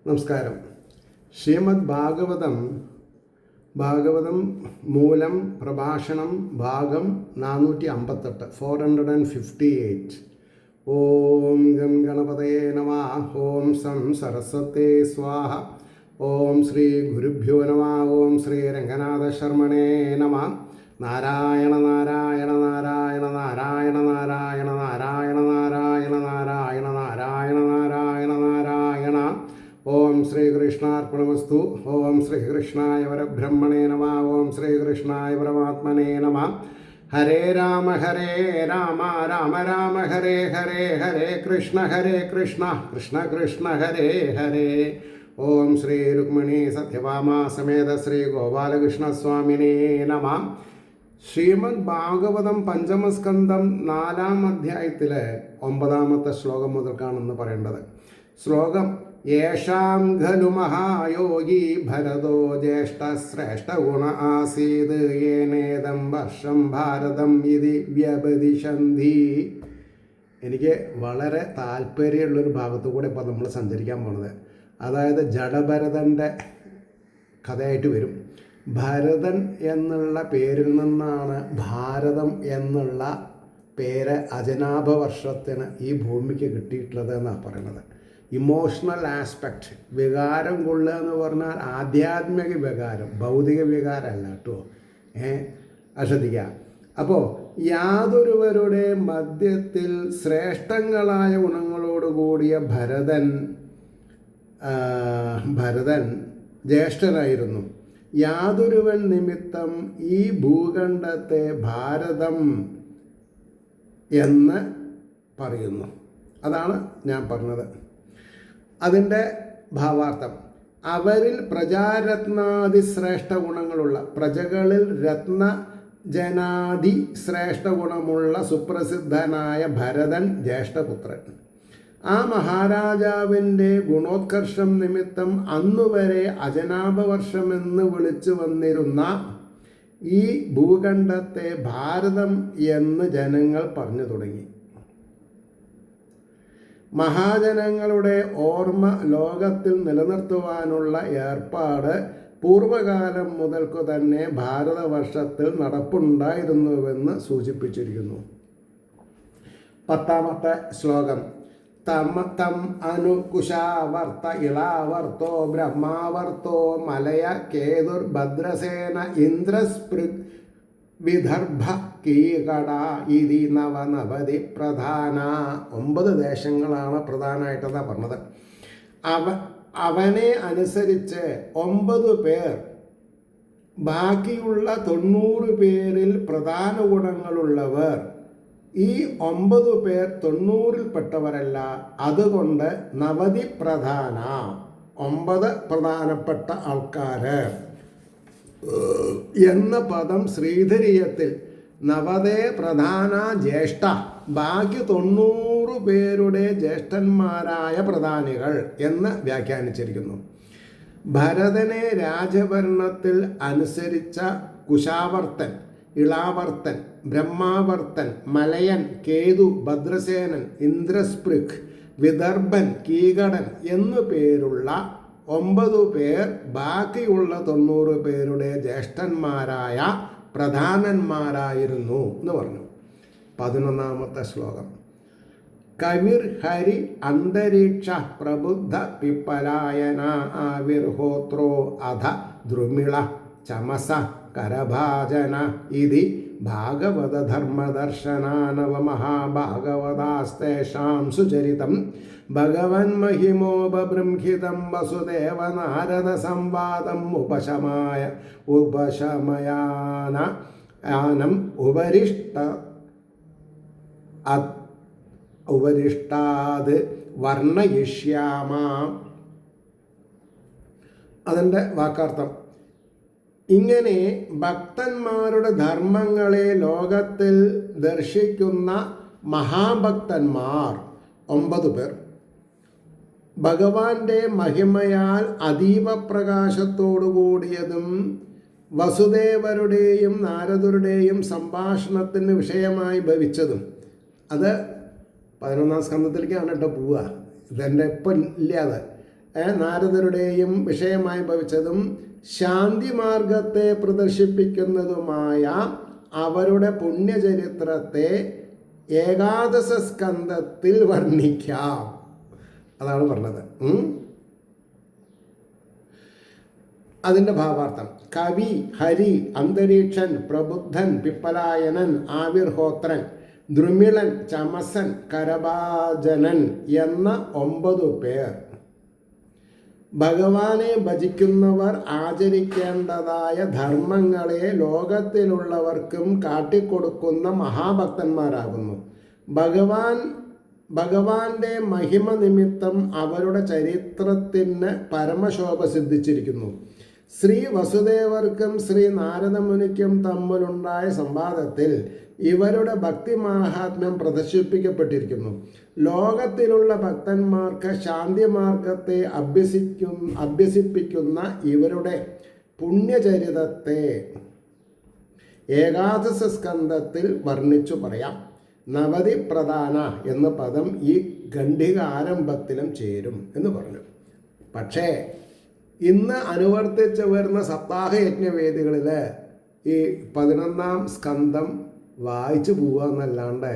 നമസ്കാരം. ശ്രീമദ് ഭാഗവതം മൂലം പ്രഭാഷണം ഭാഗം 458 458. ഓം ഗം ഗണപതയേ നമഃ. ഓം സം സരസ്വതേ സ്വാഹ. ഓം ശ്രീ ഗുരുഭ്യോ നമഃ. ഓം ശ്രീ രംഗനാഥ ശർമ്മണേ നമഃ. നാരായണ നാരായണ നാരായണ നാരായണ നാരായണ നാരായണ നാരായണ നാരായണ നാരായണ നാരായണ നാരായണ. ഓം ശ്രീകൃഷ്ണാർപ്പണമസ്തു. ഓം ശ്രീകൃഷ്ണായ പരബ്രഹ്മണേ നമഃ. ഓം ശ്രീകൃഷ്ണായ പരമാത്മനേ നമഃ. ഹരേ രാമ രാമ രാമ ഹരേ ഹരേ ഹരേ കൃഷ്ണ കൃഷ്ണ കൃഷ്ണ ഹരേ ഹരേ. ഓം ശ്രീ രുക്മിണി സത്യഭാമ സമേത ശ്രീ ഗോപാലകൃഷ്ണസ്വാമിനേ നമഃ. ശ്രീമദ് ഭാഗവതം പഞ്ചമസ്കന്ധം 4-ാം അധ്യായത്തിലെ 9-ാമത്തെ ശ്ലോകം മുതൽക്കാണെന്ന് പറയേണ്ടത്. ശ്ലോകം: യേഷാം ഖലു മഹായോഗി ഭരതോ ജ്യേഷ്ഠശ്രേഷ്ഠ ഗുണ ആസീത് യേനേദം വർഷം ഭാരതം ഇതി വ്യപദിശന്തി. എനിക്ക് വളരെ താല്പര്യമുള്ളൊരു ഭാഗത്തു കൂടെ ഇപ്പോൾ നമ്മൾ സഞ്ചരിക്കാൻ പോണത്. അതായത് ജഡഭരതൻ്റെ കഥയായിട്ട് വരും. ഭരതൻ എന്നുള്ള പേരിൽ നിന്നാണ് ഭാരതം എന്നുള്ള പേര് അജനാഭ വർഷത്തിന് ഈ ഭൂമിക്ക് കിട്ടിയിട്ടുള്ളത് എന്നാണ് പറയുന്നത്. ഇമോഷണൽ ആസ്പെക്റ്റ്, വികാരം കൊള്ളുക എന്ന് പറഞ്ഞാൽ ആധ്യാത്മിക വികാരം, ഭൗതിക വികാരമല്ല കേട്ടോ. ശ്രദ്ധിക്കുക. അപ്പോൾ യാതൊരുവരുടെ മധ്യത്തിൽ ശ്രേഷ്ഠങ്ങളായ ഗുണങ്ങളോടുകൂടിയ ഭരതൻ ജ്യേഷ്ഠനായിരുന്നു. യാതൊരുവൻ നിമിത്തം ഈ ഭൂഖണ്ഡത്തെ ഭാരതം എന്ന് പറയുന്നു. അതാണ് ഞാൻ പറഞ്ഞത്. അതിൻ്റെ ഭാവാർത്ഥം: അവരിൽ പ്രജാരത്നാദി ശ്രേഷ്ഠ ഗുണങ്ങളുള്ള, പ്രജകളിൽ രത്നജനാദി ശ്രേഷ്ഠ ഗുണമുള്ള സുപ്രസിദ്ധനായ ഭരതൻ ജ്യേഷ്ഠപുത്രൻ. ആ മഹാരാജാവിൻ്റെ ഗുണോത്കർഷം നിമിത്തം അന്നുവരെ അജനാഭവർഷമെന്ന് വിളിച്ചു വന്നിരുന്ന ഈ ഭൂഖണ്ഡത്തെ ഭാരതം എന്ന് ജനങ്ങൾ പറഞ്ഞു തുടങ്ങി. മഹാജനങ്ങളുടെ ഓർമ്മ ലോകത്തിൽ നിലനിർത്തുവാനുള്ള ഏർപ്പാട് പൂർവകാലം മുതൽക്കു തന്നെ ഭാരതവർഷത്തിൽ നടപ്പുണ്ടായിരുന്നുവെന്ന് സൂചിപ്പിച്ചിരിക്കുന്നു. 10-ാമത്തെ ശ്ലോകം: തം അനുകുശാവർത്ത ഇളാവർത്തോ ബ്രഹ്മാവർത്തോ മലയ കേതുർ ഭദ്രസേന ഇന്ദ്രസ്പൃഗ് വിദർഭ കീകട ഇതി നവനവതി പ്രധാന. 9 ദേശങ്ങളാണ് പ്രധാനമായിട്ടെന്നാണ് പറഞ്ഞത്. അവനെ അനുസരിച്ച് 9 പേർ, ബാക്കിയുള്ള 90 പേരിൽ പ്രധാന ഗുണങ്ങളുള്ളവർ. ഈ 9 പേർ 90-ൽപ്പെട്ടവരല്ല. അതുകൊണ്ട് നവതി പ്രധാന, 9 പ്രധാനപ്പെട്ട ആൾക്കാർ എന്ന പദം ശ്രീധരീയത്തിൽ നവതേ പ്രധാന ജ്യേഷ്ഠ, ബാക്കി 90 പേരുടെ ജ്യേഷ്ഠന്മാരായ പ്രധാനികൾ എന്ന് വ്യാഖ്യാനിച്ചിരിക്കുന്നു. ഭരതനെ രാജഭരണത്തിൽ അനുസരിച്ച കുശാവർത്തൻ, ഇളാവർത്തൻ, ബ്രഹ്മാവർത്തൻ, മലയൻ, കേതു, ഭദ്രസേനൻ, ഇന്ദ്രസ്പൃഗ്, വിദർഭൻ, കീകടൻ എന്നു പേരുള്ള 9 പേർ ബാക്കിയുള്ള 90 പേരുടെ ജ്യേഷ്ഠന്മാരായ പ്രധാനന്മാരായിരുന്നു എന്ന് പറഞ്ഞു. 11-ാമത്തെ ശ്ലോകം: കവിർ ഹരി അന്തരീക്ഷ പ്രബുദ്ധ പിപ്പലായന ആവിർഹോത്രോ അധ ദ്രുമിള ചമസ കരഭാജന ഇതി ഭാഗവത ധർമ്മദർശനാനവമഹാഭാഗവതാസ്തേഷാം സുചരിതം ഭഗവൻ മഹിമോപബൃംഹിതം വസുദേവ നാരദ സംവാദം ഉപശമയാനം ഉപരിഷ്ടാത് വർണ്ണയിഷ്യാമ. അതിൻ്റെ വാക്കാർത്ഥം: ഇങ്ങനെ ഭക്തന്മാരുടെ ധർമ്മങ്ങളെ ലോകത്തിൽ ദർശിക്കുന്ന മഹാഭക്തന്മാർ 9 പേർ ഭഗവാന്റെ മഹിമയാൽ അതീവ പ്രകാശത്തോടു കൂടിയതും വസുദേവരുടെയും നാരദരുടെയും സംഭാഷണത്തിന് വിഷയമായി ഭവിച്ചതും. അത് 11-ാം സ്കന്ധത്തിലേക്കാണ് കേട്ടോ പോവുക. ഇതെൻ്റെ ഇപ്പം ഇല്ലാതെ നാരദരുടെയും വിഷയമായി ഭവിച്ചതും ശാന്തി മാർഗത്തെ പ്രദർശിപ്പിക്കുന്നതുമായ അവരുടെ പുണ്യചരിത്രത്തെ ഏകാദശ സ്കന്ധത്തിൽ വർണ്ണിക്കാം. അതാണ് പറഞ്ഞത്. അതിൻ്റെ ഭാവാർത്ഥം: കവി, ഹരി, അന്തരീക്ഷൻ, പ്രബുദ്ധൻ, പിപ്പലായനൻ, ആവിർഹോത്രൻ, ദ്രുമിളൻ, ചമസൻ, കരഭാജനൻ എന്ന 9 പേർ ഭഗവാനെ ഭജിക്കുന്നവർ ആചരിക്കേണ്ടതായ ധർമ്മങ്ങളെ ലോകത്തിലുള്ളവർക്കും കാട്ടിക്കൊടുക്കുന്ന മഹാഭക്തന്മാരാകുന്നു. ഭഗവാന്റെ മഹിമ നിമിത്തം അവരുടെ ചരിത്രത്തിന് പരമശോഭ സിദ്ധിച്ചിരിക്കുന്നു. ശ്രീ വസുദേവർക്കും ശ്രീ നാരദമുനിക്കും തമ്മിലുണ്ടായ സംവാദത്തിൽ ഇവരുടെ ഭക്തി മാഹാത്മ്യം പ്രദർശിപ്പിക്കപ്പെട്ടിരിക്കുന്നു. ലോകത്തിലുള്ള ഭക്തന്മാർക്ക് ശാന്തിമാർഗത്തെ അഭ്യസിപ്പിക്കുന്ന ഇവരുടെ പുണ്യചരിതത്തെ ഏകാദശ സ്കന്ധത്തിൽ വർണ്ണിച്ചു പറയാം. നവതി പ്രധാന എന്ന പദം ഈ ഖണ്ഡിക ആരംഭത്തിലും ചേരും എന്ന് പറഞ്ഞു. പക്ഷേ ഇന്ന് അനുവർത്തിച്ച് വരുന്ന സപ്താഹ യജ്ഞവേദികളിൽ ഈ 11ാം സ്കന്ധം വായിച്ചു പോവുക എന്നല്ലാണ്ട്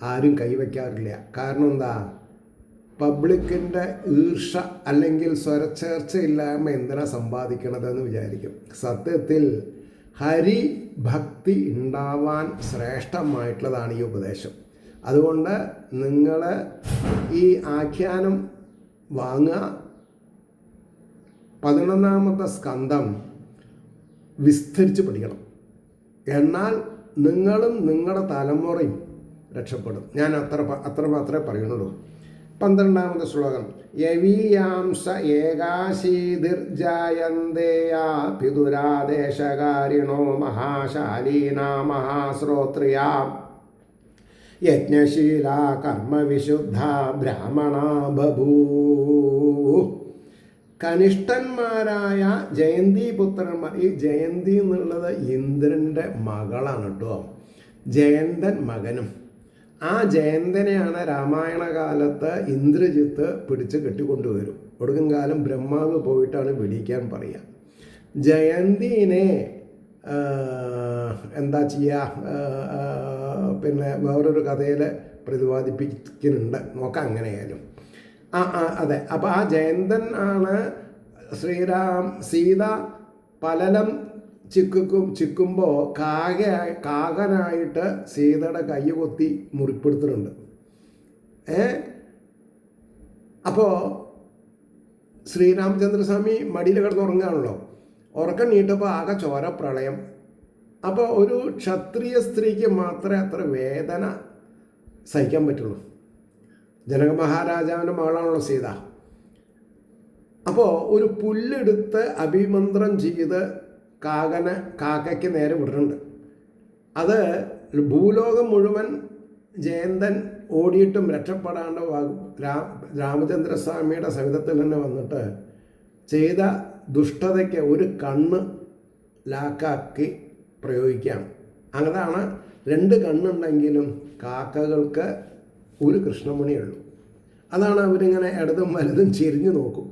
ആരും കൈവയ്ക്കാറില്ല. കാരണം എന്താ? പബ്ലിക്കിൻ്റെ ഈർഷ അല്ലെങ്കിൽ സ്വരച്ചേർച്ചയില്ലായ്മ എന്തിനാ സമ്പാദിക്കണതെന്ന് വിചാരിക്കും. സത്യത്തിൽ ഹരിഭക്തി ഉണ്ടാവാൻ ശ്രേഷ്ഠമായിട്ടുള്ളതാണ് ഈ ഉപദേശം. അതുകൊണ്ട് നിങ്ങൾ ഈ ആഖ്യാനം വാങ്ങുക. 11ാമത്തെ സ്കന്ധം വിസ്തരിച്ച് പഠിക്കണം. എന്നാൽ നിങ്ങളും നിങ്ങളുടെ തലമുറയും രക്ഷപ്പെടും. ഞാൻ അത്ര മാത്രമേ പറയുന്നുള്ളൂ. 12ാമത്തെ ശ്ലോകം: യവീയാംസ ഏകാശീതിർജായന്തേയാ പിതുരാദേശകാരിണോ മഹാശാലീനാ മഹാശ്രോത്രിയാ യജ്ഞശീലാ കർമ്മവിശുദ്ധ ബ്രാഹ്മണാ ബഭൂ. കനിഷ്ഠന്മാരായ ജയന്തി പുത്രന്മാർ. ഈ ജയന്തി എന്നുള്ളത് ഇന്ദ്രൻ്റെ മകളാണ് കേട്ടോ. ജയന്തൻ മകനും. ആ ജയന്തനെയാണ് രാമായണ കാലത്ത് ഇന്ദ്രജിത്ത് പിടിച്ച് കെട്ടിക്കൊണ്ടുവരും. ഒടുക്കം കാലം ബ്രഹ്മാവ് പോയിട്ടാണ് വെടിയിക്കാൻ പറയുക. ജയന്തിനെ എന്താ ചെയ്യുക? പിന്നെ വേറൊരു കഥയിൽ പ്രതിപാദിപ്പിക്കുന്നുണ്ട്. നോക്കാം എങ്ങനെയായാലും. അതെ. അപ്പോൾ ആ ജയന്തൻ ആണ് സീത പലലം ചിക്കുമ്പോൾ കാകനായിട്ട് സീതയുടെ കൈ കൊത്തി മുറിപ്പെടുത്തുന്നുണ്ട്. അപ്പോൾ ശ്രീരാമചന്ദ്രസ്വാമി മടിയിൽ കിടന്നുറങ്ങുകയാണല്ലോ. ഉറക്കം നീട്ടപ്പോൾ ആകെ ചോര പ്രളയം. അപ്പോൾ ഒരു ക്ഷത്രിയ സ്ത്രീക്ക് മാത്രമേ അത്ര വേദന സഹിക്കാൻ പറ്റുള്ളൂ. ജനക മഹാരാജാവിൻ്റെ മകളാണല്ലോ സീത. അപ്പോൾ ഒരു പുല്ലെടുത്ത് അഭിമന്ത്രം ചെയ്ത് കാക്കയ്ക്ക് നേരെ വിടുന്നുണ്ട്. അത് ഭൂലോകം മുഴുവൻ ജയന്തൻ ഓടിയിട്ടും രക്ഷപ്പെടാണ്ട് രാമചന്ദ്രസ്വാമിയുടെ സവിധത്തിൽ തന്നെ വന്നിട്ട് ചെയ്ത ദുഷ്ടതയ്ക്ക് ഒരു കണ്ണ് ലാക്കാക്കി പ്രയോഗിക്കുകയാണ്. അങ്ങനെയാണ് 2 കണ്ണുണ്ടെങ്കിലും കാക്കകൾക്ക് ഒരു കൃഷ്ണമണിയുള്ളൂ. അതാണ് അവരിങ്ങനെ ഇടതും വലതും ചെരിഞ്ഞു നോക്കും.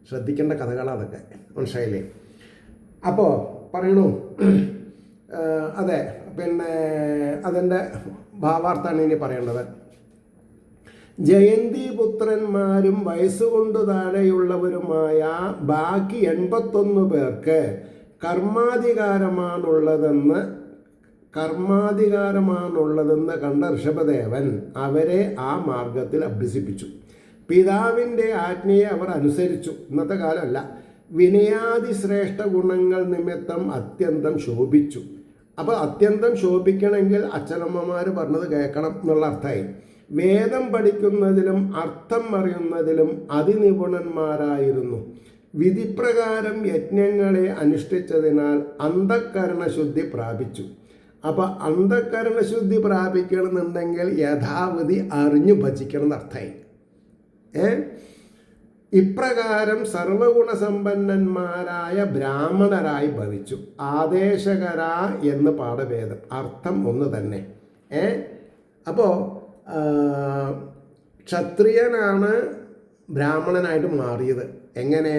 ശ്രദ്ധിക്കേണ്ട കഥകളാണ് അതൊക്കെ. മനസ്സിലായില്ലേ? അപ്പോൾ പറയണു. അതെ. പിന്നെ അതിൻ്റെ ഭാവാർത്ഥാണ് ഇനി പറയേണ്ടത്. ജയന്തി പുത്രന്മാരും വയസ്സുകൊണ്ട് താഴെയുള്ളവരുമായ ബാക്കി 81 പേർക്ക് കർമാധികാരമാണുള്ളതെന്ന് കണ്ട ഋഷഭദേവൻ അവരെ ആ മാർഗത്തിൽ അഭ്യസിപ്പിച്ചു. പിതാവിൻ്റെ ആജ്ഞയെ അവർ അനുസരിച്ചു. ഇന്നത്തെ കാലമല്ല. വിനയാദി ശ്രേഷ്ഠ ഗുണങ്ങൾ നിമിത്തം അത്യന്തം ശോഭിച്ചു. അപ്പോൾ അത്യന്തം ശോഭിക്കണമെങ്കിൽ അച്ഛനമ്മമാർ പറഞ്ഞത് കേൾക്കണം എന്നുള്ള അർത്ഥമായി. വേദം പഠിക്കുന്നതിലും അർത്ഥം അറിയുന്നതിലും അതിനിപുണന്മാരായിരുന്നു. വിധിപ്രകാരം യജ്ഞങ്ങളെ അനുഷ്ഠിച്ചതിനാൽ അന്ധക്കരണശുദ്ധി പ്രാപിച്ചു. അപ്പോൾ അന്ധക്കരണശുദ്ധി പ്രാപിക്കണമെന്നുണ്ടെങ്കിൽ യഥാവിധി അറിഞ്ഞു ഭജിക്കണം എന്നർത്ഥമായി. ഇപ്രകാരം സർവഗുണസമ്പന്നന്മാരായ ബ്രാഹ്മണരായി ഭവിച്ചു. ആദേശകരാ എന്ന് പാഠഭേദം, അർത്ഥം ഒന്ന് തന്നെ. അപ്പോൾ ക്ഷത്രിയനാണ് ബ്രാഹ്മണനായിട്ട് മാറിയത്. എങ്ങനെ?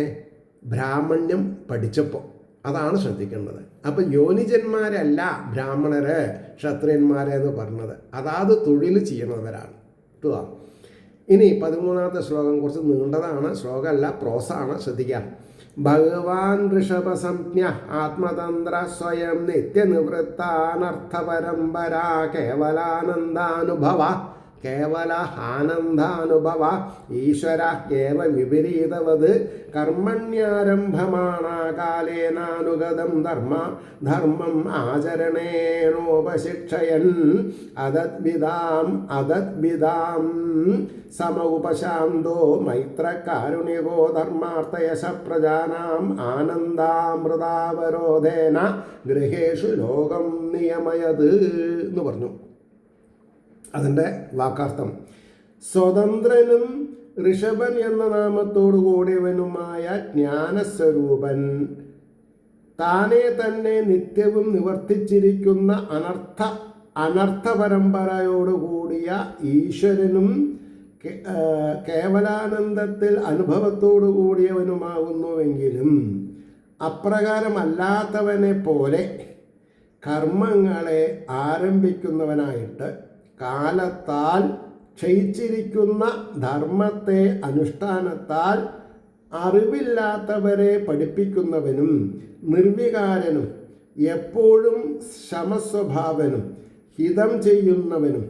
ബ്രാഹ്മണ്യം പഠിച്ചപ്പോൾ. അതാണ് ശ്രദ്ധിക്കേണ്ടത്. അപ്പം യോനിജന്മാരല്ല ബ്രാഹ്മണര് ക്ഷത്രിയന്മാരെന്ന് പറഞ്ഞത്, അതാത് തൊഴിൽ ചെയ്യുന്നവരാണ് കേട്ടോ. ഇനി 13ാമത്തെ ശ്ലോകം കുറച്ച് നീണ്ടതാണ്, ശ്ലോകമല്ല പ്രോസാണ്, ശ്രദ്ധിക്കാം. ഭഗവാൻ ഋഷഭസംജ്ഞ ആത്മതന്ത്ര സ്വയം നിത്യനിവൃത്താനർത്ഥ പരമ്പര കേവലാനന്ദാനുഭവ ഈശ്വര ഏവ വിപരീതവത് കർമ്മണ്യാരംഭമാണാകാലേനാനുഗതം ധർമ്മം ആചരണേനോപശിക്ഷയൻ അതദ്വിദാം സമഉപശാന്തോ മൈത്രകാരുണികോ ധർമാർത്ഥയശ പ്രജാനാം ആനന്ദാമൃതാവരോധേന ഗൃഹേഷു ലോകം നിയമയത് എന്ന് പറഞ്ഞു. അതിൻ്റെ വാക്കാർത്ഥം: സ്വതന്ത്രനും ഋഷഭൻ എന്ന നാമത്തോടു കൂടിയവനുമായ ജ്ഞാനസ്വരൂപൻ, താനെ തന്നെ നിത്യവും നിവർത്തിച്ചിരിക്കുന്ന അനർത്ഥ പരമ്പരയോടുകൂടിയ ഈശ്വരനും കേവലാനന്ദത്തിൽ അനുഭവത്തോടു കൂടിയവനുമാകുന്നുവെങ്കിലും അപ്രകാരമല്ലാത്തവനെ പോലെ കർമ്മങ്ങളെ ആരംഭിക്കുന്നവനായിട്ട് കാലത്താൽ ക്ഷയിച്ചിരിക്കുന്ന ധർമ്മത്തെ അനുഷ്ഠാനത്താൽ അറിവില്ലാത്തവരെ പഠിപ്പിക്കുന്നവനും നിർവികാരനും എപ്പോഴും ശമസ്വഭാവനും ഹിതം ചെയ്യുന്നവനും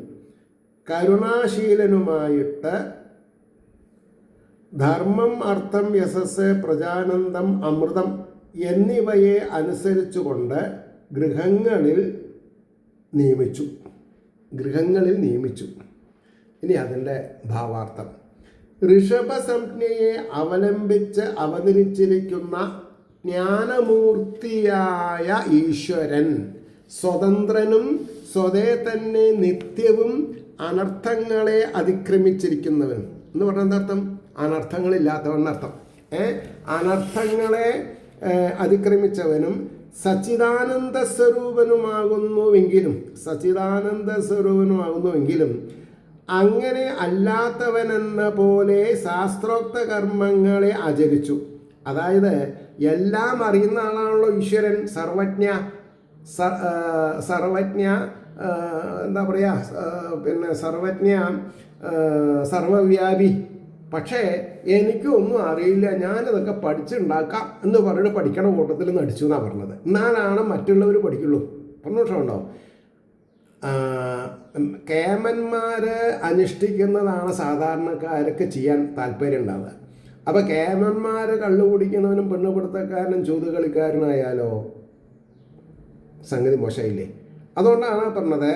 കരുണാശീലനുമായിട്ട് ധർമ്മം അർത്ഥം യശസ് പ്രജാനന്ദം അമൃതം എന്നിവയെ അനുസരിച്ചുകൊണ്ട് ഗൃഹങ്ങളിൽ നിയമിച്ചു. ഇനി അതിൻ്റെ ഭാവാർത്ഥം: ഋഷഭസംജ്ഞയെ അവലംബിച്ച് അവതരിച്ചിരിക്കുന്ന ജ്ഞാനമൂർത്തിയായ ഈശ്വരൻ സ്വതന്ത്രനും സ്വതേ തന്നെ നിത്യവും അനർത്ഥങ്ങളെ അതിക്രമിച്ചിരിക്കുന്നവനും എന്ന് പറഞ്ഞ എന്താർത്ഥം? അനർത്ഥങ്ങളില്ലാത്തവനർത്ഥം. അനർത്ഥങ്ങളെ അതിക്രമിച്ചവനും സച്ചിദാനന്ദ സ്വരൂപനുമാകുന്നുവെങ്കിലും അങ്ങനെ അല്ലാത്തവനെന്ന പോലെ ശാസ്ത്രോക്ത കർമ്മങ്ങളെ ആചരിച്ചു. അതായത് എല്ലാം അറിയുന്ന ആളാണല്ലോ ഈശ്വരൻ, സർവജ്ഞ എന്താ പറയുക, പിന്നെ സർവവ്യാപി. പക്ഷേ എനിക്കൊന്നും അറിയില്ല, ഞാനിതൊക്കെ പഠിച്ചുണ്ടാക്കാം എന്ന് പറഞ്ഞിട്ട് പഠിക്കണ കൂട്ടത്തിൽ നടിച്ചു എന്നാണ് പറഞ്ഞത്. എന്നാലാണ് മറ്റുള്ളവർ പഠിക്കുള്ളൂ. പ്രശ്നമുണ്ടോ? കേമന്മാർ അനുഷ്ഠിക്കുന്നതാണ് സാധാരണക്കാരൊക്കെ ചെയ്യാൻ താല്പര്യം ഉണ്ടാവുക. അപ്പോൾ കേമന്മാർ കള്ളു കുടിക്കുന്നവനും പെണ്ണുപിടുത്തക്കാരനും ചൂതുകളിക്കാരനായാലോ സംഗതി മോശമില്ലേ? അതുകൊണ്ടാണ് പറഞ്ഞത്,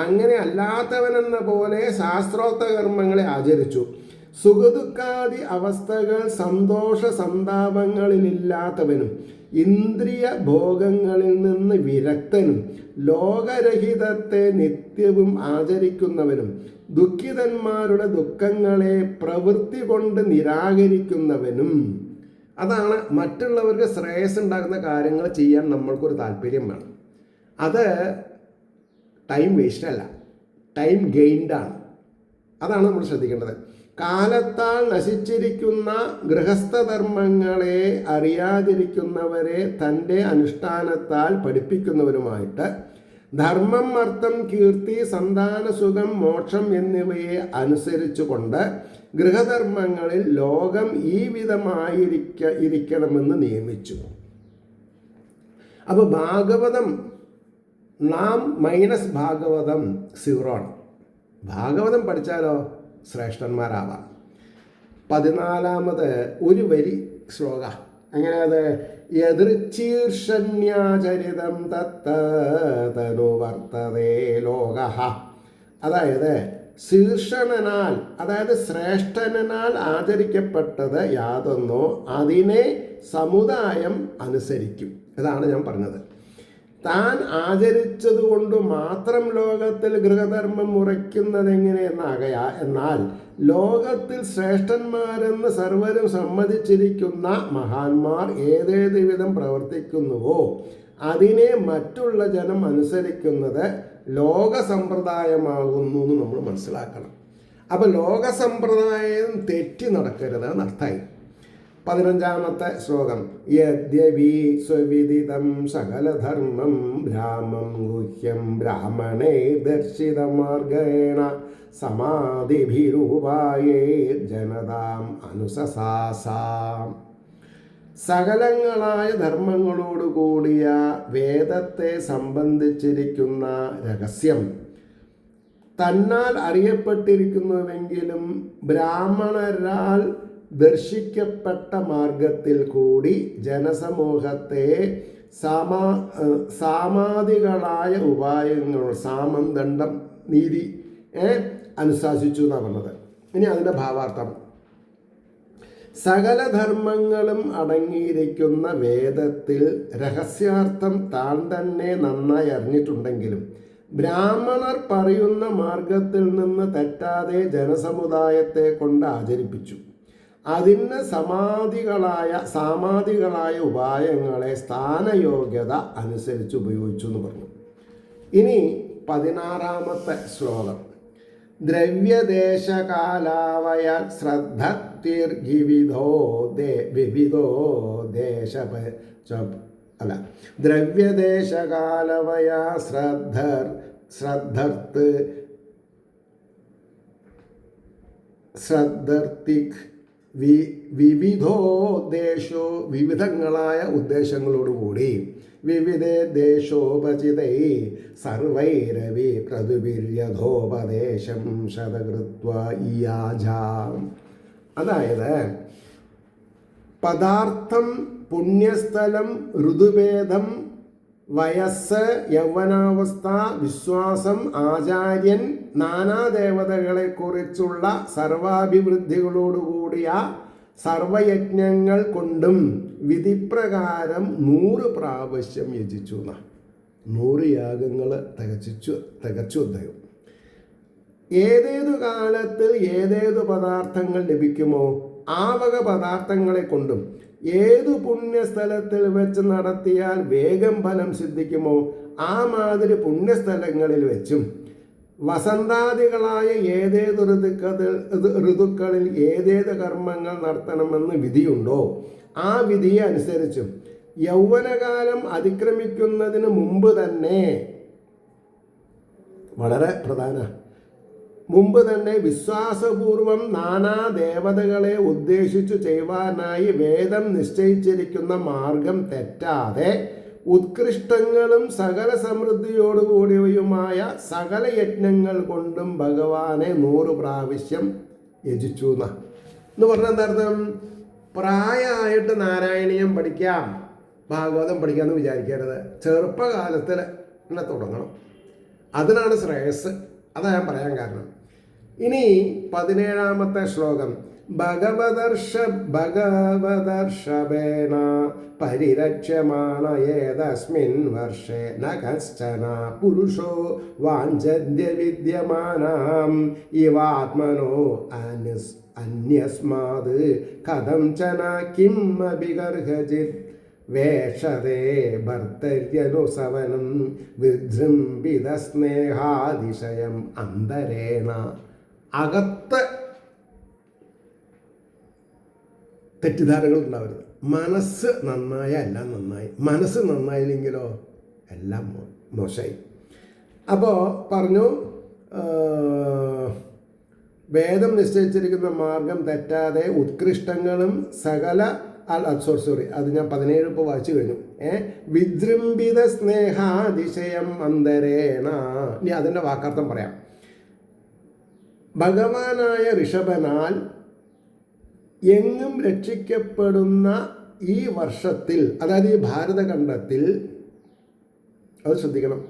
അങ്ങനെ അല്ലാത്തവനെന്ന പോലെ ശാസ്ത്രോക്ത കർമ്മങ്ങളെ ആചരിച്ചു. സുഖദുഃഖാദി അവസ്ഥകൾ സന്തോഷ സന്താപങ്ങളിലില്ലാത്തവനും ഇന്ദ്രിയ ഭോഗങ്ങളിൽ നിന്ന് വിരക്തനും ലോകരഹിതത്തെ നിത്യവും ആചരിക്കുന്നവനും ദുഃഖിതന്മാരുടെ ദുഃഖങ്ങളെ പ്രവൃത്തി കൊണ്ട് നിരാകരിക്കുന്നവനും. അതാണ് മറ്റുള്ളവർക്ക് ശ്രേയസ് ഉണ്ടാക്കുന്ന കാര്യങ്ങൾ ചെയ്യാൻ നമ്മൾക്കൊരു താല്പര്യം വേണം. അത് ടൈം വേസ്റ്റ് അല്ല, ടൈം ഗെയിൻഡാണ്. അതാണ് നമ്മൾ ശ്രദ്ധിക്കേണ്ടത്. കാലത്താൽ നശിച്ചിരിക്കുന്ന ഗൃഹസ്ഥധർമ്മങ്ങളെ അറിയാതിരിക്കുന്നവരെ തൻ്റെ അനുഷ്ഠാനത്താൽ പഠിപ്പിക്കുന്നവരുമായിട്ട് ധർമ്മം അർത്ഥം കീർത്തി സന്താനസുഖം മോക്ഷം എന്നിവയെ അനുസരിച്ചുകൊണ്ട് ഗൃഹധർമ്മങ്ങളിൽ ലോകം ഈ വിധമായിരിക്കണമെന്ന് നിയമിച്ചു. അപ്പോൾ ഭാഗവതം നാം മൈനസ് ഭാഗവതം 0 ആണ്. ഭാഗവതം പഠിച്ചാലോ ശ്രേഷ്ഠന്മാരാവാം. 14ാമത് ഒരു വരി ശ്ലോക എങ്ങനെയത്? യദൃച്ഛീർഷണ്യാചരിതം തത്തനുവർത്തതേ ലോക. അതായത് ശീർഷണനാൽ, അതായത് ശ്രേഷ്ഠനാൽ ആചരിക്കപ്പെട്ടത് യാതൊന്നോ അതിനെ സമുദായം അനുസരിക്കും. ഇതാണ് ഞാൻ പറഞ്ഞത്. താൻ ആചരിച്ചതുകൊണ്ട് മാത്രം ലോകത്തിൽ ഗൃഹധർമ്മം മുറയ്ക്കുന്നതെങ്ങനെയെന്നാകയാ. എന്നാൽ ലോകത്തിൽ ശ്രേഷ്ഠന്മാരെന്ന് സർവരും സമ്മതിച്ചിരിക്കുന്ന മഹാന്മാർ ഏതേത് വിധം പ്രവർത്തിക്കുന്നുവോ അതിനെ മറ്റുള്ള ജനം അനുസരിക്കുന്നത് ലോക സമ്പ്രദായമാകുന്നു എന്ന് നമ്മൾ മനസ്സിലാക്കണം. അപ്പം ലോകസമ്പ്രദായം തെറ്റി നടക്കരുത് എന്നർത്ഥമായി. 15-ാമത്തെ ശ്ലോകം. യദ്യപി സ്വവിദിതം സകലധർമ്മം ബ്രാഹ്മം ഗുഹ്യം ബ്രാഹ്മണേ ദർശിതമാർഗേണ സമാധിഭിരൂപായേ ജനതാം അനുസസാസാം. സകലങ്ങളായ ധർമ്മങ്ങളോടുകൂടിയ വേദത്തെ സംബന്ധിച്ചിരിക്കുന്ന രഹസ്യം തന്നാൽ അറിയപ്പെട്ടിരിക്കുന്നുവെങ്കിലും ബ്രാഹ്മണരാൽ ദർശിക്കപ്പെട്ട മാർഗത്തിൽ കൂടി ജനസമൂഹത്തെ സാമാദികളായ ഉപായങ്ങൾ സാമം ദണ്ഡം നീതി അനുശാസിച്ചു എന്നാണ് പറഞ്ഞത്. ഇനി അതിൻ്റെ ഭാവാർത്ഥം. സകല ധർമ്മങ്ങളും അടങ്ങിയിരിക്കുന്ന വേദത്തിൽ രഹസ്യാർത്ഥം താൻ തന്നെ നന്നായി അറിഞ്ഞിട്ടുണ്ടെങ്കിലും ബ്രാഹ്മണർ പറയുന്ന മാർഗത്തിൽ നിന്ന് തെറ്റാതെ ജനസമുദായത്തെ കൊണ്ട് ആചരിപ്പിച്ചു. അതിന് സാമാദികളായ ഉപായങ്ങളെ സ്ഥാനയോഗ്യത അനുസരിച്ച് ഉപയോഗിച്ചു എന്ന് പറഞ്ഞു. ഇനി 16-ാമത്തെ ശ്ലോകം. ദ്രവ്യദേശകാലാവയ ശ്രദ്ധീർഘിവിധോ വിവിധോ ദ്രവ്യദേശകാലവയ ശ്രദ്ധർത്തിക് വിവിധോദ്ദേശോ വിവിധങ്ങളായ ഉദ്ദേശങ്ങളോടുകൂടി വിവിധേ ദേശോപചിതൈ സർവൈരവി പ്രതിബിര്യധോപദേശം ശതകൃത്വ ഇയാജാം. അതായത് പദാർത്ഥം, പുണ്യസ്ഥലം, ഋതുഭേദം, വയസ്സ്, യൗവനാവസ്ഥ, വിശ്വാസം, ആചാര്യൻ, നാനാദേവതകളെക്കുറിച്ചുള്ള സർവാഭിവൃദ്ധികളോടുകൂടിയ സർവയജ്ഞങ്ങൾ കൊണ്ടും വിധിപ്രകാരം 100 പ്രാവശ്യം യജിച്ചു. 100 യാഗങ്ങൾ തികച്ചു അദ്ദേഹം. ഏതേതു കാലത്തിൽ ഏതേതു പദാർത്ഥങ്ങൾ ലഭിക്കുമോ ആ വക പദാർത്ഥങ്ങളെ കൊണ്ടും ഏതു പുണ്യസ്ഥലത്തിൽ വെച്ച് നടത്തിയാൽ വേഗം ഫലം സിദ്ധിക്കുമോ ആ മാതിരി പുണ്യസ്ഥലങ്ങളിൽ വെച്ചും വസന്താദികളായ ഏതേത് ഋതുക്കളിൽ ഏതേത് കർമ്മങ്ങൾ നടത്തണമെന്ന് വിധിയുണ്ടോ ആ വിധിയെ അനുസരിച്ചും യൗവനകാലം അതിക്രമിക്കുന്നതിന് മുമ്പ് തന്നെ, വളരെ പ്രധാന, മുമ്പ് തന്നെ വിശ്വാസപൂർവം നാനാ ദേവതകളെ ഉദ്ദേശിച്ചു ചെയ്യുവാനായി വേദം നിശ്ചയിച്ചിരിക്കുന്ന മാർഗം തെറ്റാതെ ഉത്കൃഷ്ടങ്ങളും സകല സമൃദ്ധിയോടുകൂടിയവയുമായ സകല യജ്ഞങ്ങൾ കൊണ്ടും ഭഗവാനെ 100 പ്രാവശ്യം യജിച്ചു എന്ന് പറഞ്ഞാൽ എന്താർത്ഥം? പ്രായമായിട്ട് നാരായണീയം പഠിക്കാം, ഭാഗവതം പഠിക്കാമെന്ന് വിചാരിക്കരുത്. ചെറുപ്പകാലത്തിൽ തന്നെ തുടങ്ങണം. അതിനാണ് ശ്രേയസ്. അതാ ഞാൻ പറയാൻ കാരണം. ഇനി 17-ാമത്തെ ശ്ലോകം. ഭഗവദർഷഭേണ പരിരക്ഷ്യമാണ ഏതസ്മിൻ വർഷേ ന കശ്ചന പുരുഷോ വാഞ്ചദ്യ വിദ്യമാനാം ഇവാത്മനോ അന്യസ്മാത് കഥം ചന കിം അഭിഗർഹചിത് വേഷതേ ഭർത്തര്യനുസവനം വിജൃംഭിത സ്നേഹാതിശയം അന്തരേണ. അകത്ത് തെറ്റിദ്ധാരകൾ ഉണ്ടാവരുത്. മനസ്സ് നന്നായ എല്ലാം നന്നായി, മനസ്സ് നന്നായില്ലെങ്കിലോ എല്ലാം മോശമായി. അപ്പോൾ പറഞ്ഞു, വേദം നിശ്ചയിച്ചിരിക്കുന്ന മാർഗം തെറ്റാതെ ഉത്കൃഷ്ടങ്ങളും സകല സോറി അത് ഞാൻ 17 ഇപ്പോൾ വായിച്ചു കഴിഞ്ഞു. വിജൃംഭിത സ്നേഹാതിശയം അന്തരേണ. ഇനി അതിൻ്റെ വാക്കർത്ഥം പറയാം. ഭഗവാനായ ഋഷഭനാൽ എങ്ങും രക്ഷിക്കപ്പെടുന്ന ഈ വർഷത്തിൽ, അതായത് ഈ ഭാരതഖണ്ഡത്തിൽ, അത് ശ്രദ്ധിക്കണം,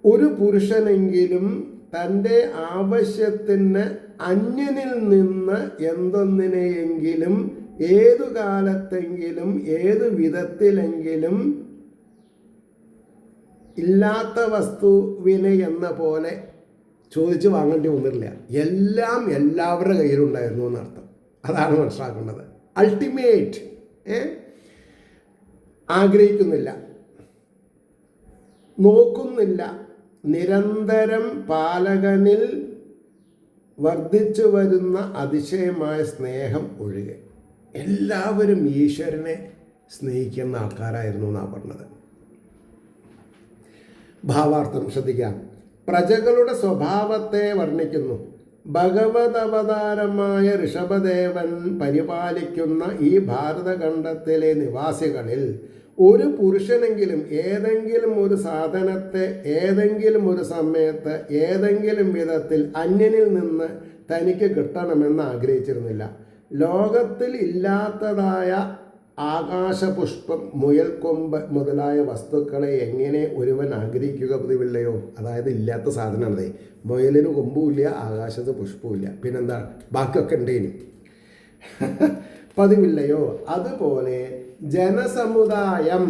ഒരു പുരുഷനെങ്കിലും തൻ്റെ ആവശ്യത്തിന് അന്യനിൽ നിന്ന് എന്തൊന്നിനെയെങ്കിലും ഏതു കാലത്തെങ്കിലും ഏതു വിധത്തിലെങ്കിലും ഇല്ലാത്ത വസ്തുവിനെ എന്ന പോലെ ചോദിച്ച് വാങ്ങേണ്ടി വന്നിട്ടില്ല. എല്ലാം എല്ലാവരുടെ കയ്യിലുണ്ടായിരുന്നു എന്നർത്ഥം. അതാണ് മനസ്സിലാക്കേണ്ടത്. അൾട്ടിമേറ്റ് ആഗ്രഹിക്കുന്നില്ല, നോക്കുന്നില്ല, നിരന്തരം പാലകനിൽ വർദ്ധിച്ചു വരുന്ന അതിശയമായ സ്നേഹം ഒഴികെ. എല്ലാവരും ഈശ്വരനെ സ്നേഹിക്കുന്ന ആൾക്കാരായിരുന്നു എന്നാണ് പറഞ്ഞത്. ഭാവാർത്ഥം ശ്രദ്ധിക്കാം. പ്രജകളുടെ സ്വഭാവത്തെ വർണ്ണിക്കുന്നു. ഭഗവതവതാരമായ ഋഷഭദേവൻ പരിപാലിക്കുന്ന ഈ ഭാരതഖണ്ഡത്തിലെ നിവാസികളിൽ ഒരു പുരുഷനെങ്കിലും ഏതെങ്കിലും ഒരു സാധനത്തെ ഏതെങ്കിലും ഒരു സമയത്ത് ഏതെങ്കിലും വിധത്തിൽ അന്യനിൽ നിന്ന് തനിക്ക് കിട്ടണമെന്ന് ആഗ്രഹിച്ചിരുന്നില്ല. ലോകത്തിൽ ഇല്ലാത്തതായ ആകാശപുഷ്പം, മുയൽക്കൊമ്പ് മുതലായ വസ്തുക്കളെ എങ്ങനെ ഒരുവൻ ആഗ്രഹിക്കുക പതിവില്ലയോ? അതായത് ഇല്ലാത്ത സാധനമാണതേ. മുയലിന് കൊമ്പുമില്ല, ആകാശത്ത് പുഷ്പമില്ല, പിന്നെന്താ ബാക്കിയൊക്കെ ഉണ്ടേനും പതിവില്ലയോ? അതുപോലെ ജനസമുദായം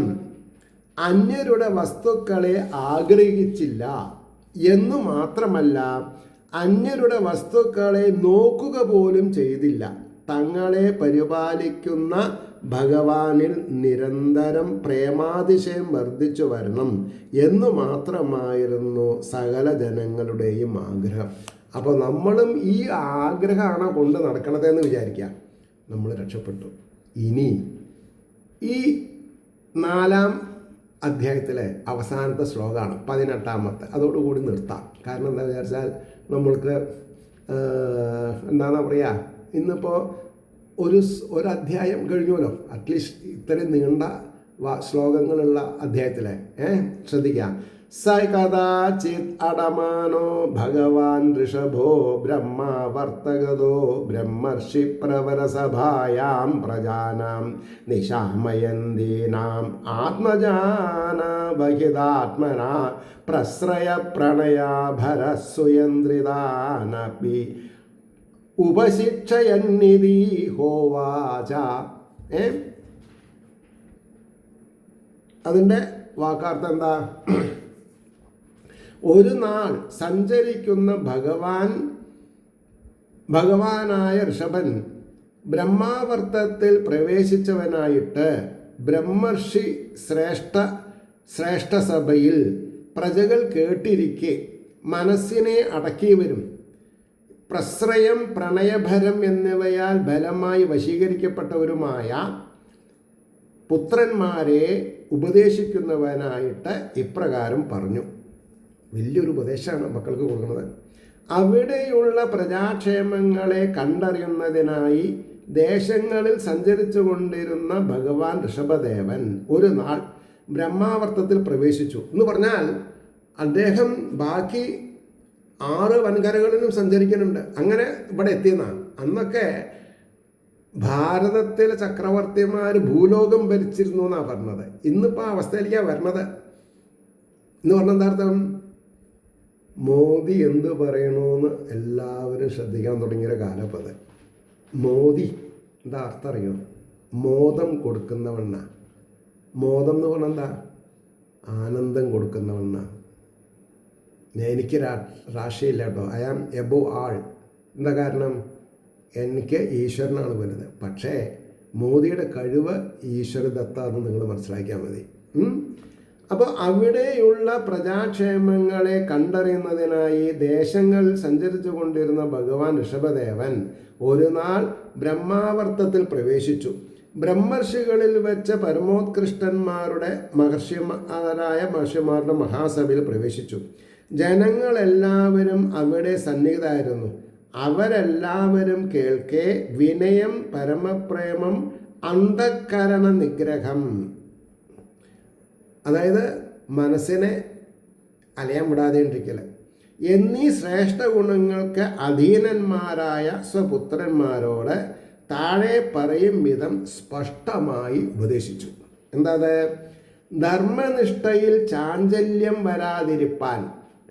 അന്യരുടെ വസ്തുക്കളെ ആഗ്രഹിച്ചില്ല എന്നു മാത്രമല്ല, അന്യരുടെ വസ്തുക്കളെ നോക്കുക പോലും ചെയ്തില്ല. തങ്ങളെ പരിപാലിക്കുന്ന ഭഗവാനിൽ നിരന്തരം പ്രേമാതിശയം വർദ്ധിച്ചു വരണം എന്നു മാത്രമായിരുന്നു സകല ജനങ്ങളുടെയും ആഗ്രഹം. അപ്പോൾ നമ്മളും ഈ ആഗ്രഹമാണ് കൊണ്ട് നടക്കണതെന്ന് വിചാരിക്കാം. നമ്മൾ രക്ഷപ്പെട്ടു. ഇനി ഈ 4-ാം അധ്യായത്തിലെ അവസാനത്തെ ശ്ലോകമാണ് 18-ാമത്തെ. അതോടുകൂടി നിർത്താം. കാരണം എന്താ വിചാരിച്ചാൽ നമ്മൾക്ക് എന്താണെന്ന് പറയുക, ഇന്നിപ്പോൾ ഒരു അധ്യായം കഴിഞ്ഞുവല്ലോ. അറ്റ്ലീസ്റ്റ് ഇത്രയും നീണ്ട ശ്ലോകങ്ങളുള്ള അധ്യായത്തിലെ ശ്രദ്ധിക്കാം. സ കഥാചിത് അടമാനോ ഭഗവാൻ ഋഷഭോ ബ്രഹ്മ വർത്തഗതോ ബ്രഹ്മർഷി പ്രവരസഭായാം പ്രജാനാം നിശാമയന്തീനാം ആത്മജാന ബഹിതാത്മന പ്രശ്രയ പ്രണയാഭരസുയന്ത്രിതാനപി ഉപശിക്ഷയന്നിധി ഹോവാച. അതിൻ്റെ വാക്കാർത്ഥം എന്താ? ഒരു നാൾ സഞ്ചരിക്കുന്ന ഭഗവാനായ ഋഷഭൻ ബ്രഹ്മാവർത്തത്തിൽ പ്രവേശിച്ചവനായിട്ട് ബ്രഹ്മർഷി ശ്രേഷ്ഠ സഭയിൽ പ്രജകൾ കേട്ടിരിക്കെ മനസ്സിനെ അടക്കിയവരും പ്രശ്രയം, പ്രണയഭരം എന്നിവയാൽ ബലമായി വശീകരിക്കപ്പെട്ടവരുമായ പുത്രന്മാരെ ഉപദേശിക്കുന്നവനായിട്ട് ഇപ്രകാരം പറഞ്ഞു. വലിയൊരു ഉപദേശമാണ് മക്കൾക്ക് കൊടുക്കുന്നത്. അവിടെയുള്ള പ്രജാക്ഷേമങ്ങളെ കണ്ടറിയുന്നതിനായി ദേശങ്ങളിൽ സഞ്ചരിച്ചു കൊണ്ടിരുന്ന ഭഗവാൻ ഋഷഭദേവൻ ഒരു നാൾ ബ്രഹ്മാവർത്തത്തിൽ പ്രവേശിച്ചു എന്ന് പറഞ്ഞാൽ അദ്ദേഹം ബാക്കി 6 വൻകരകളിലും സഞ്ചരിക്കുന്നുണ്ട്. അങ്ങനെ ഇവിടെ എത്തിയെന്നാണ്. അന്നൊക്കെ ഭാരതത്തിലെ ചക്രവർത്തിമാർ ഭൂലോകം ഭരിച്ചിരുന്നു എന്നാണ് പറഞ്ഞത്. ഇന്നിപ്പോൾ ആ അവസ്ഥയിലേക്കാണ് വരണത്. എന്ന് പറഞ്ഞ എന്താർത്ഥം? മോദി എന്ത് പറയണമെന്ന് എല്ലാവരും ശ്രദ്ധിക്കാൻ തുടങ്ങിയ കാലപ്പത്. മോദി എന്താ അർത്ഥം അറിയോ? മോദം കൊടുക്കുന്നവണ്ണ. മോദം എന്ന് പറഞ്ഞാൽ എന്താ? ആനന്ദം കൊടുക്കുന്നവണ്ണ. എനിക്ക് രാഷ്ട്രീയമില്ല കേട്ടോ. ഐ ആം എബോവ് ആൾ. എന്താ കാരണം? എനിക്ക് ഈശ്വരനാണ് വലുത്. പക്ഷേ മോദിയുടെ കഴിവ് ഈശ്വരദത്താന്ന് നിങ്ങൾ മനസ്സിലാക്കിയാൽ മതി. അപ്പോൾ അവിടെയുള്ള പ്രജാക്ഷേമങ്ങളെ കണ്ടറിയുന്നതിനായി ദേശങ്ങളിൽ സഞ്ചരിച്ചു കൊണ്ടിരുന്ന ഭഗവാൻ ഋഷഭദേവൻ ഒരു നാൾ ബ്രഹ്മാവർത്തത്തിൽ പ്രവേശിച്ചു. ബ്രഹ്മർഷികളിൽ വെച്ച പരമോത്കൃഷ്ടന്മാരുടെ മഹർഷിമാരുടെ മഹാസഭയിൽ പ്രവേശിച്ചു. ജനങ്ങളെല്ലാവരും അവിടെ സന്നിഹിതരായിരുന്നു. അവരെല്ലാവരും കേൾക്കെ വിനയം, പരമപ്രേമം, അന്ധക്കരണ നിഗ്രഹം, അതായത് മനസ്സിനെ അലയാൻ വിടാതെണ്ടിരിക്കൽ എന്നീ ശ്രേഷ്ഠ ഗുണങ്ങൾക്ക് അധീനന്മാരായ സ്വപുത്രന്മാരോട് താഴെ പറയും വിധം സ്പഷ്ടമായി ഉപദേശിച്ചു. എന്താ? ധർമ്മനിഷ്ഠയിൽ ചാഞ്ചല്യം വരാതിരിപ്പാൻ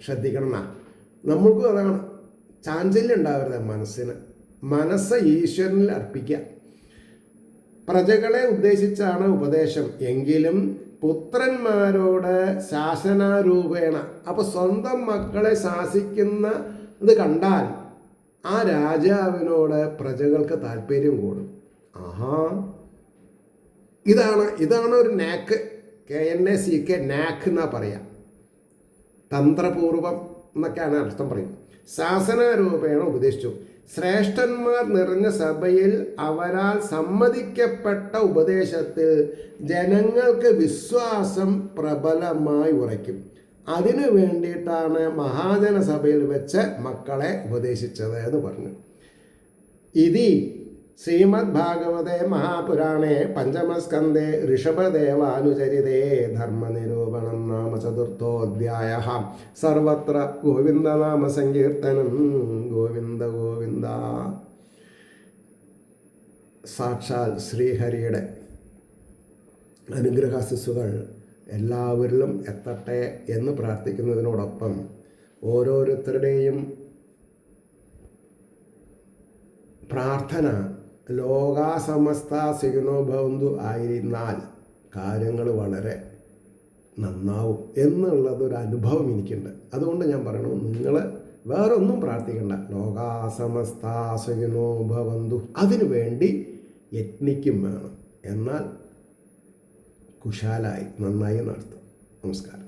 ശ്രദ്ധിക്കണം. നമ്മൾക്കും അതാണ്, ചാഞ്ചല്യം ഉണ്ടാവരുത് മനസ്സിന്. മനസ്സ് ഈശ്വരനിൽ അർപ്പിക്കുക. പ്രജകളെ ഉദ്ദേശിച്ചാണ് ഉപദേശം എങ്കിലും പുത്രന്മാരോട് ശാസനാരൂപേണ. അപ്പോൾ സ്വന്തം മക്കളെ ശാസിക്കുന്ന ഇത് കണ്ടാൽ ആ രാജാവിനോട് പ്രജകൾക്ക് താല്പര്യം കൂടും. ആഹാ, ഇതാണ് ഒരു നാക്ക്. KNACK നാക്ക് എന്നാ പറയാം. തന്ത്രപൂർവം എന്നൊക്കെയാണ് അർത്ഥം പറയും. ശാസനാരൂപേണ ഉപദേശിച്ചു. ശ്രേഷ്ഠന്മാർ നിറഞ്ഞ സഭയിൽ അവരാൽ സമ്മതിക്കപ്പെട്ട ഉപദേശത്തിൽ ജനങ്ങൾക്ക് വിശ്വാസം പ്രബലമായി ഉറയ്ക്കും. അതിനു വേണ്ടിയിട്ടാണ് മഹാജനസഭയിൽ വെച്ച് മക്കളെ ഉപദേശിച്ചത് എന്ന് പറഞ്ഞു. ഇതി ശ്രീമദ് ഭാഗവതേ മഹാപുരാണേ പഞ്ചമസ്കന്ധേ ഋഷഭദേവാനുചരിതേ ധർമ്മനിരൂപണം നാമ ചതുർത്ഥോധ്യായ. സർവത്ര ഗോവിന്ദനാമ സങ്കീർത്തനം. ഗോവിന്ദ ഗോവിന്ദ. സാക്ഷാൽ ശ്രീഹരിയുടെ അനുഗ്രഹാശിസ്സുകൾ എല്ലാവരിലും എത്തട്ടെ എന്ന് പ്രാർത്ഥിക്കുന്നതിനോടൊപ്പം ഓരോരുത്തരുടെയും പ്രാർത്ഥന ലോകാസമസ്ത സുഖിനോ ഭവന്തു ആയിരുന്നാൽ കാര്യങ്ങൾ വളരെ നന്നാവും എന്നുള്ളതൊരു അനുഭവം എനിക്കുണ്ട്. അതുകൊണ്ട് ഞാൻ പറയണു, നിങ്ങൾ വേറൊന്നും പ്രാർത്ഥിക്കണ്ട, ലോകാസമസ്ത സുഖിനോ ഭവന്തു അതിനു വേണ്ടി യത്നിക്കും വേണം. എന്നാൽ കുശാലായി നന്നായി നടത്തും. നമസ്കാരം.